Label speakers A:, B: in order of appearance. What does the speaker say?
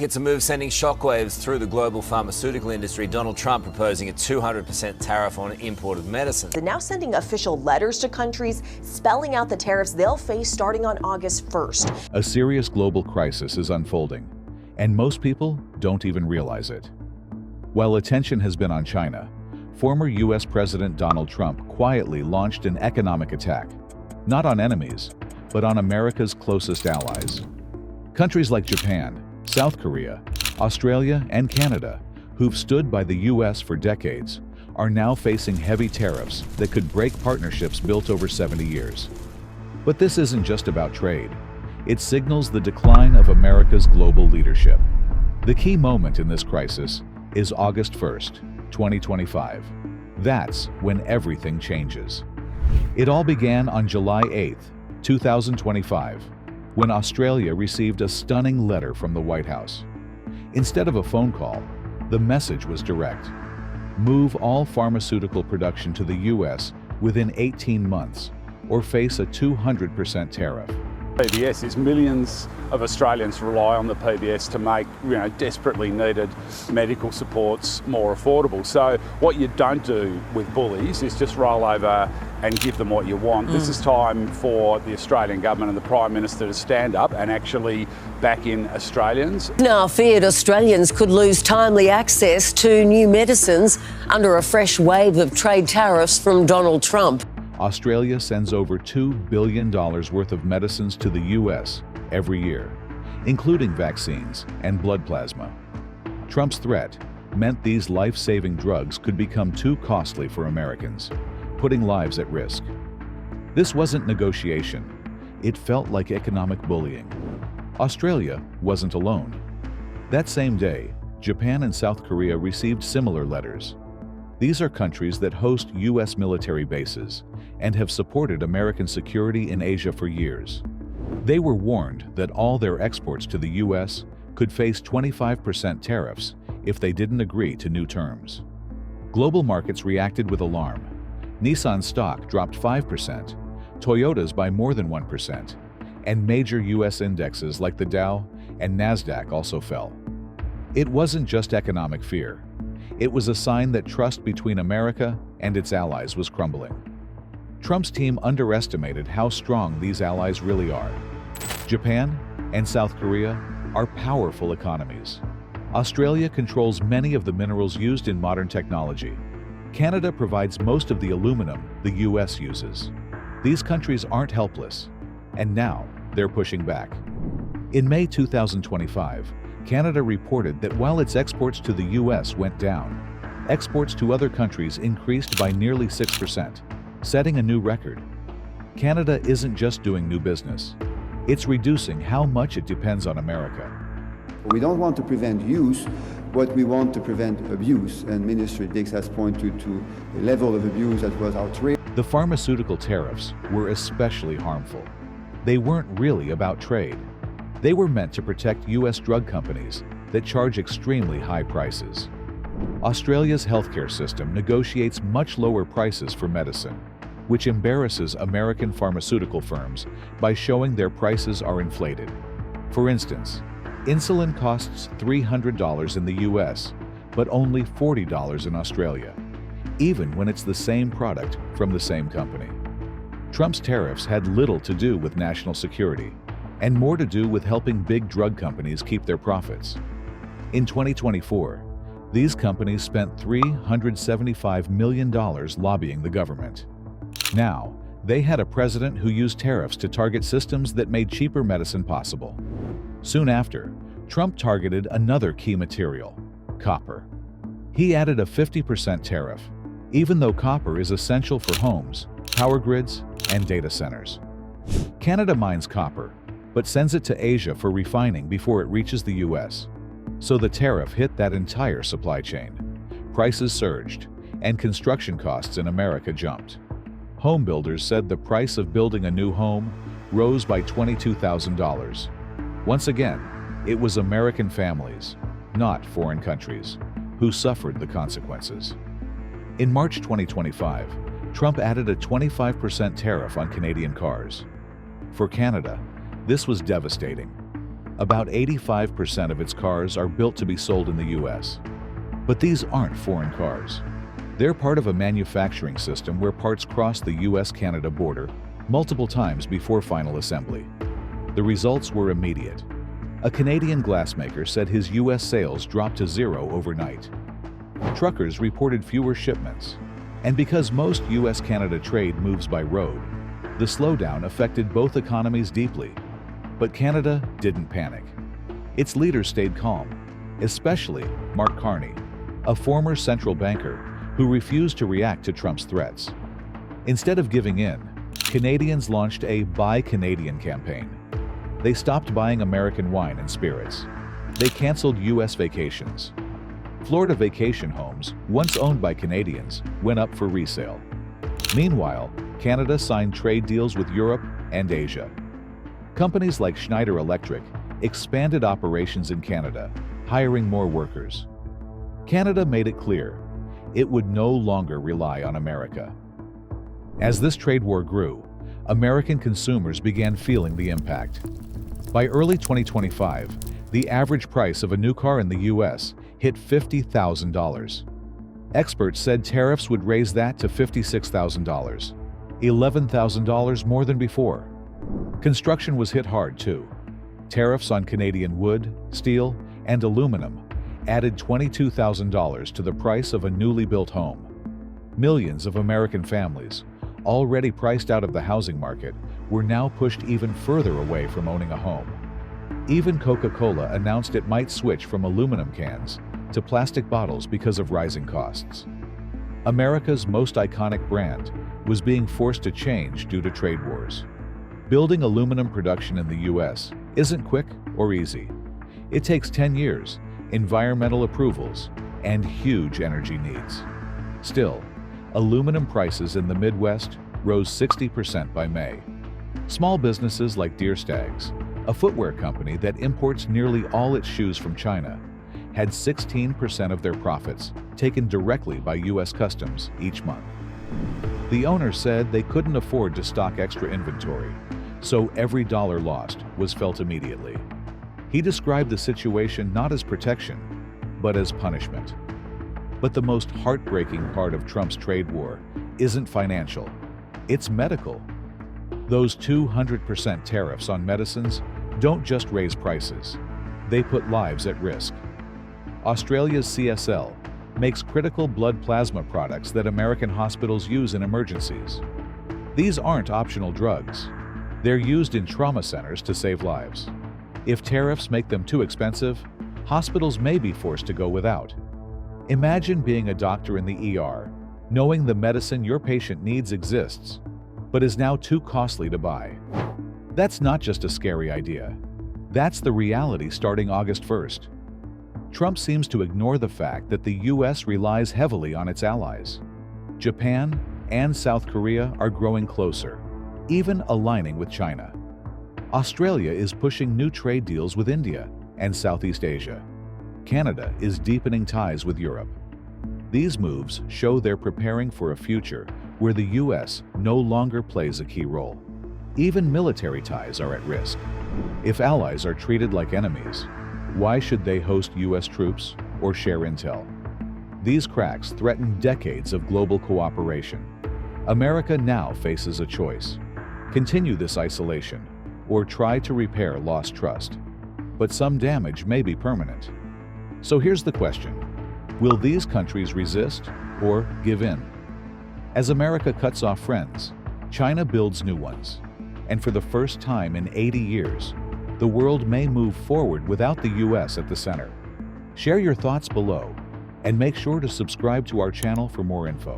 A: It's a move sending shockwaves through the global pharmaceutical industry. Donald Trump proposing a 200% tariff on imported medicine.
B: They're now sending official letters to countries spelling out the tariffs they'll face starting on August 1st.
C: A serious global crisis is unfolding, and most people don't even realize it. While attention has been on China, former U.S. President Donald Trump quietly launched an economic attack, not on enemies, but on America's closest allies. Countries like Japan, South Korea, Australia, and Canada, who've stood by the U.S. for decades, are now facing heavy tariffs that could break partnerships built over 70 years. But this isn't just about trade. It signals the decline of America's global leadership. The key moment in this crisis is August 1st, 2025. That's when everything changes. It all began on July 8th, 2025. When Australia received a stunning letter from the White House. Instead of a phone call, the message was direct. Move all pharmaceutical production to the U.S. within 18 months, or face a 200% tariff.
D: PBS is millions of Australians rely on the PBS to make desperately needed medical supports more affordable. So what you don't do with bullies is just roll over and give them what you want. This is time for the Australian government and the Prime Minister to stand up and actually back in Australians.
E: Now feared Australians could lose timely access to new medicines under a fresh wave of trade tariffs from Donald Trump.
C: Australia sends over $2 billion worth of medicines to the U.S. every year, including vaccines and blood plasma. Trump's threat meant these life-saving drugs could become too costly for Americans, putting lives at risk. This wasn't negotiation. It felt like economic bullying. Australia wasn't alone. That same day, Japan and South Korea received similar letters. These are countries that host U.S. military bases and have supported American security in Asia for years. They were warned that all their exports to the U.S. could face 25% tariffs if they didn't agree to new terms. Global markets reacted with alarm. Nissan's stock dropped 5%, Toyota's by more than 1%, and major U.S. indexes like the Dow and NASDAQ also fell. It wasn't just economic fear. It was a sign that trust between America and its allies was crumbling. Trump's team underestimated how strong these allies really are. Japan and South Korea are powerful economies. Australia controls many of the minerals used in modern technology. Canada provides most of the aluminum the U.S. uses. These countries aren't helpless, and now they're pushing back. In May 2025, Canada reported that while its exports to the U.S. went down, exports to other countries increased by nearly 6%, setting a new record. Canada isn't just doing new business. It's reducing how much it depends on America.
F: We don't want to prevent use, but we want to prevent abuse, and Minister Dix has pointed to a level of abuse that was outrageous.
C: The pharmaceutical tariffs were especially harmful. They weren't really about trade. They were meant to protect U.S. drug companies that charge extremely high prices. Australia's healthcare system negotiates much lower prices for medicine, which embarrasses American pharmaceutical firms by showing their prices are inflated. For instance, insulin costs $300 in the U.S., but only $40 in Australia, even when it's the same product from the same company. Trump's tariffs had little to do with national security, and more to do with helping big drug companies keep their profits. In 2024, these companies spent $375 million lobbying the government. Now, they had a president who used tariffs to target systems that made cheaper medicine possible. Soon after, Trump targeted another key material, copper. He added a 50% tariff, even though copper is essential for homes, power grids, and data centers. Canada mines copper, but sends it to Asia for refining before it reaches the U.S. So the tariff hit that entire supply chain. Prices surged, and construction costs in America jumped. Home builders said the price of building a new home rose by $22,000. Once again, it was American families, not foreign countries, who suffered the consequences. In March 2025, Trump added a 25% tariff on Canadian cars. For Canada, this was devastating. About 85% of its cars are built to be sold in the U.S. But these aren't foreign cars. They're part of a manufacturing system where parts cross the U.S.-Canada border multiple times before final assembly. The results were immediate. A Canadian glassmaker said his U.S. sales dropped to zero overnight. Truckers reported fewer shipments. And because most U.S.-Canada trade moves by road, the slowdown affected both economies deeply. But Canada didn't panic. Its leaders stayed calm, especially Mark Carney, a former central banker who refused to react to Trump's threats. Instead of giving in, Canadians launched a Buy Canadian campaign. They stopped buying American wine and spirits. They canceled U.S. vacations. Florida vacation homes, once owned by Canadians, went up for resale. Meanwhile, Canada signed trade deals with Europe and Asia. Companies like Schneider Electric expanded operations in Canada, hiring more workers. Canada made it clear it would no longer rely on America. As this trade war grew, American consumers began feeling the impact. By early 2025, the average price of a new car in the U.S. hit $50,000. Experts said tariffs would raise that to $56,000, $11,000 more than before. Construction was hit hard too. Tariffs on Canadian wood, steel, and aluminum added $22,000 to the price of a newly built home. Millions of American families, already priced out of the housing market, were now pushed even further away from owning a home. Even Coca-Cola announced it might switch from aluminum cans to plastic bottles because of rising costs. America's most iconic brand was being forced to change due to trade wars. Building aluminum production in the U.S. isn't quick or easy. It takes 10 years, environmental approvals, and huge energy needs. Still, aluminum prices in the Midwest rose 60% by May. Small businesses like Deer Stags, a footwear company that imports nearly all its shoes from China, had 16% of their profits taken directly by U.S. Customs each month. The owner said they couldn't afford to stock extra inventory, so every dollar lost was felt immediately. He described the situation not as protection, but as punishment. But the most heartbreaking part of Trump's trade war isn't financial, it's medical. Those 200% tariffs on medicines don't just raise prices, they put lives at risk. Australia's CSL makes critical blood plasma products that American hospitals use in emergencies. These aren't optional drugs. They're used in trauma centers to save lives. If tariffs make them too expensive, hospitals may be forced to go without. Imagine being a doctor in the ER, knowing the medicine your patient needs exists, but is now too costly to buy. That's not just a scary idea. That's the reality starting August 1st. Trump seems to ignore the fact that the U.S. relies heavily on its allies. Japan and South Korea are growing closer, even aligning with China. Australia is pushing new trade deals with India and Southeast Asia. Canada is deepening ties with Europe. These moves show they're preparing for a future where the U.S. no longer plays a key role. Even military ties are at risk. If allies are treated like enemies, why should they host U.S. troops or share intel? These cracks threaten decades of global cooperation. America now faces a choice: continue this isolation or try to repair lost trust. But some damage may be permanent. So here's the question: will these countries resist or give in? As America cuts off friends, China builds new ones. And for the first time in 80 years, the world may move forward without the U.S. at the center. Share your thoughts below and make sure to subscribe to our channel for more info.